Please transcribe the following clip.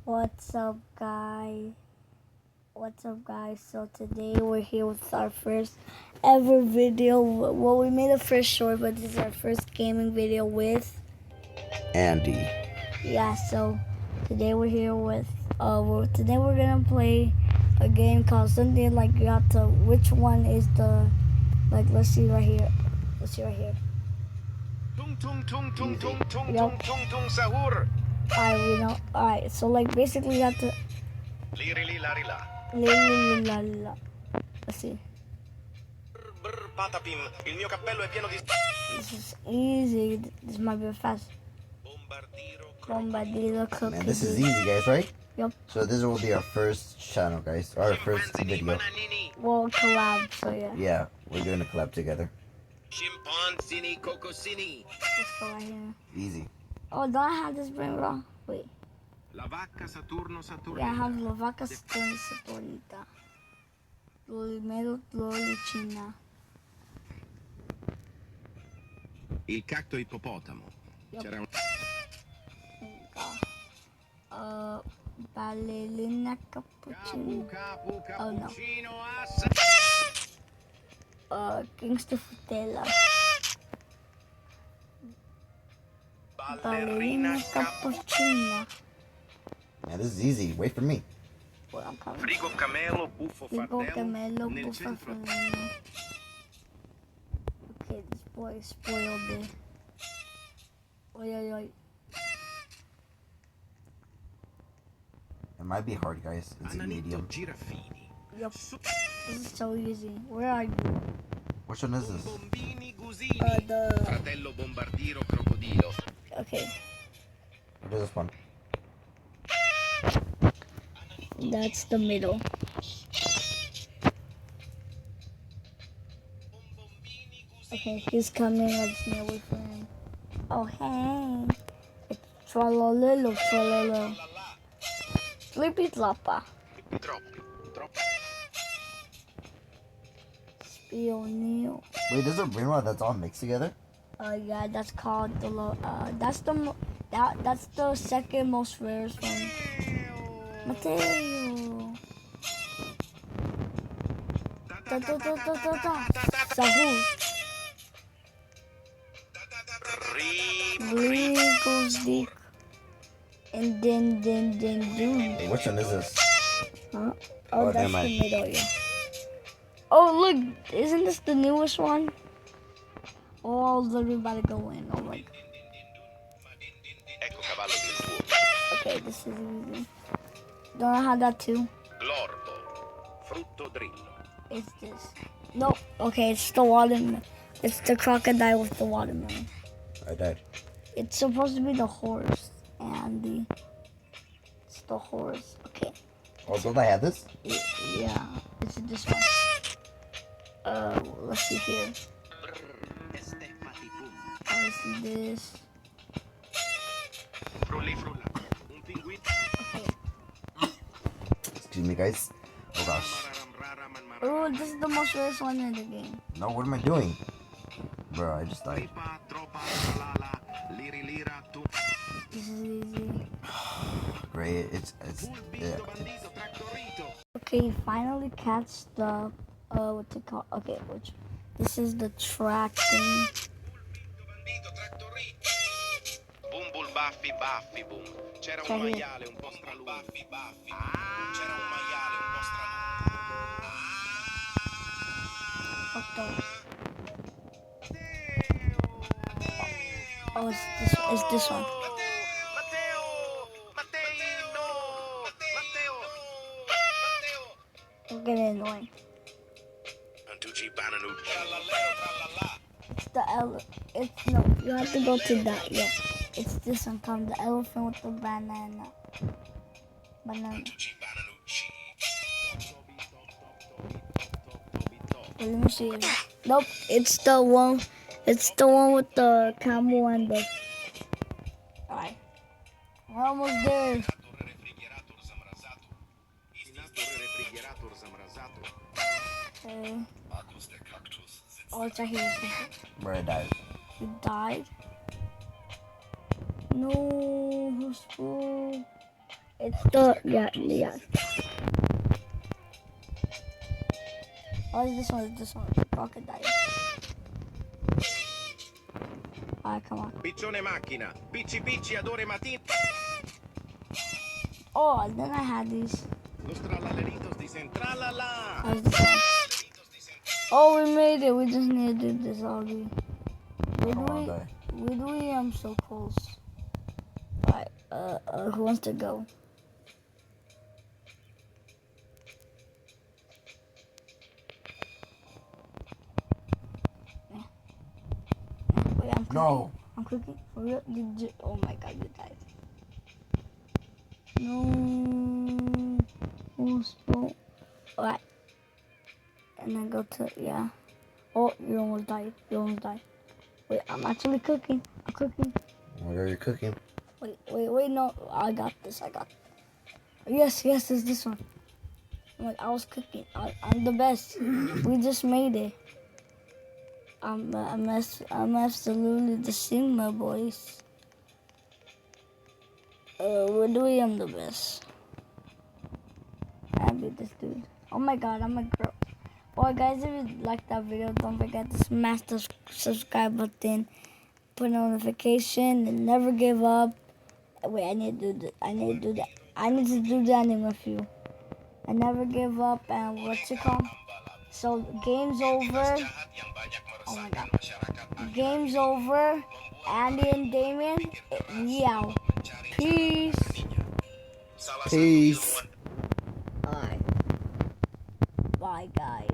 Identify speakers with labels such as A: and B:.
A: What's up, guys? What's up, guys? So today we're here with our first ever video. Well, we made a first short, but this is our first gaming video with
B: Andy.
A: Yeah. So today we're here with today we're gonna play a game called something like you have to. Which one is the Let's see right here. Let's see right here.
C: Tung tung tung tung tung tung
A: Yup.
C: tung tung sahur.
A: Alright, we know. Alright, so basically you have to.
C: Lirili larila.
A: La. Let's see.
C: Brr patapim. Il mio cappello è pieno di
A: This is easy. This might be fast. Bombardiro cookie.
B: Man, this is easy, guys, right?
A: Yep.
B: So this will be our first channel, guys. Our first video.
A: We'll collab, so yeah.
B: Yeah, we're doing a collab together.
C: Scimpanzini cocosini.
A: Let's go right here.
B: Easy.
A: Oh, don't I have this brainrot? Wait.
C: La vacca Saturno Saturnita.
A: Yeah, I have la vaca Saturno Saturnita. Lolimero Lolicina.
C: Il cacto ippopotamo.
A: Yep.
C: C'era un
A: Ballerina cappuccino.
C: capu
A: Oh no.
C: cappuccino
A: Gangster Frutella.
C: ballerina
A: Ballerina cappuccino.
B: Man, this is easy. Wait for me.
A: Well, I'm coming.
C: Frigo camelo buffo
A: Frigo
C: fardello
A: Camello
C: nel
A: Buffa
C: centro.
A: Fardello. Okay, this boy spoiled it. Oi.
B: It might be hard, guys. It's a
C: Ananito
B: medium.
C: Giraffini.
A: Yup. This is so easy. Where are you?
B: Which one is this?
C: Bombini Gusini.
A: The.
C: Fratello Bombardiro Crocodilo.
A: Okay,
B: What is this one?
A: that's the middle. Okay, he's coming. I just need to wait for him. Oh, hey. It's Trolololo. Sleepy Tlapa.
C: Troppi.
A: Spionio.
B: Wait, there's a brainrot that's all mixed together?
A: Yeah, that's called that's the second most rarest one. Mateo. Sahur. Rico's dick. And then doom.
B: Hey, which one is this?
A: Huh?
B: Oh,
A: Oh, that's
B: never
A: the
B: mind.
A: middle, yeah. Oh, look, isn't this the newest one? Oh, literally about to go in. Oh my.
C: Ecco cavallo del fuoco.
A: Okay, this is easy. Don't I have that too?
C: Glorbo. Frutto drillo.
A: It's this. Nope. Okay, it's the watermelon. It's the crocodile with the watermelon.
B: I died.
A: It's supposed to be the horse and it's the horse. Okay.
B: Oh, don't I have this?
A: Yeah. It's this one. Let's see here. Let's see this.
C: Frulli frulla. Un pinguino.
A: Okay.
B: Excuse me, guys. Oh, gosh.
A: Oh, this is the most rarest one in the game.
B: No, what am I doing? Bro, I just died.
C: Tripa, troppa, tralala, liri lira, tu.
A: This is easy.
B: Great. It's yeah.
C: Bulbito, bandito, trattorito.
A: Okay, finally catch the what's it called? Okay, which this is the track thing.
C: Bandito, trattorito. Boom bul baffi baffi boom. C'era
A: C'è
C: un
A: qui.
C: maiale un po' stralungo. Baffi baffi. C'era un maiale un po' stralungo.
A: What the?
C: Matteo.
A: Oh, it's this one.
C: Matteo. Matteino. Matteo.
A: I'm getting annoying.
C: Antucci bananucci. Trallallero trallallà.
A: It's the It's no. You have to go to that. Yeah. It's this one. Come the elephant with the banana.
C: Antucci bananucci.
A: Wait, let me see it. Nope. It's the one. It's the one with the camel and the. Alright. We're almost there. Okay. Oh, it's right here.
B: Where I died.
A: You died? No, who's full? It's the yeah. Oh, it's this one. It's this one. Crocodile. Alright, come on.
C: Piccione macchina, picci picci ad ore mattine.
A: Oh, and then I had these.
C: Los trallaleritos dicen tralala.
A: That was this one. Oh, we made it. We just need to do this already.
B: I don't wanna die.
A: I'm so close. Alright, who wants to go? Wait, I'm cooking.
B: No.
A: I'm cooking. For real? Oh my god, you died. No. Alright. And then go to, yeah. Oh, you almost died. Wait, I'm actually cooking. I'm cooking.
B: What are you cooking?
A: Wait, no. I got this. Yes, it's this one. I was cooking. I'm the best. We just made it. I'm absolutely the Sigma boys. Louis, I'm the best. I beat this dude. Oh my god, I'm a girl. Well, guys, if you liked that video, don't forget to smash the subscribe button, put notification, and never give up. Wait, I need to do that. I need to do that with you. I never give up, and what's it called? So, game's over. Oh my god. Game's over. Andy and Damien, we out. Peace.
B: Peace.
A: Alright. Bye, guys.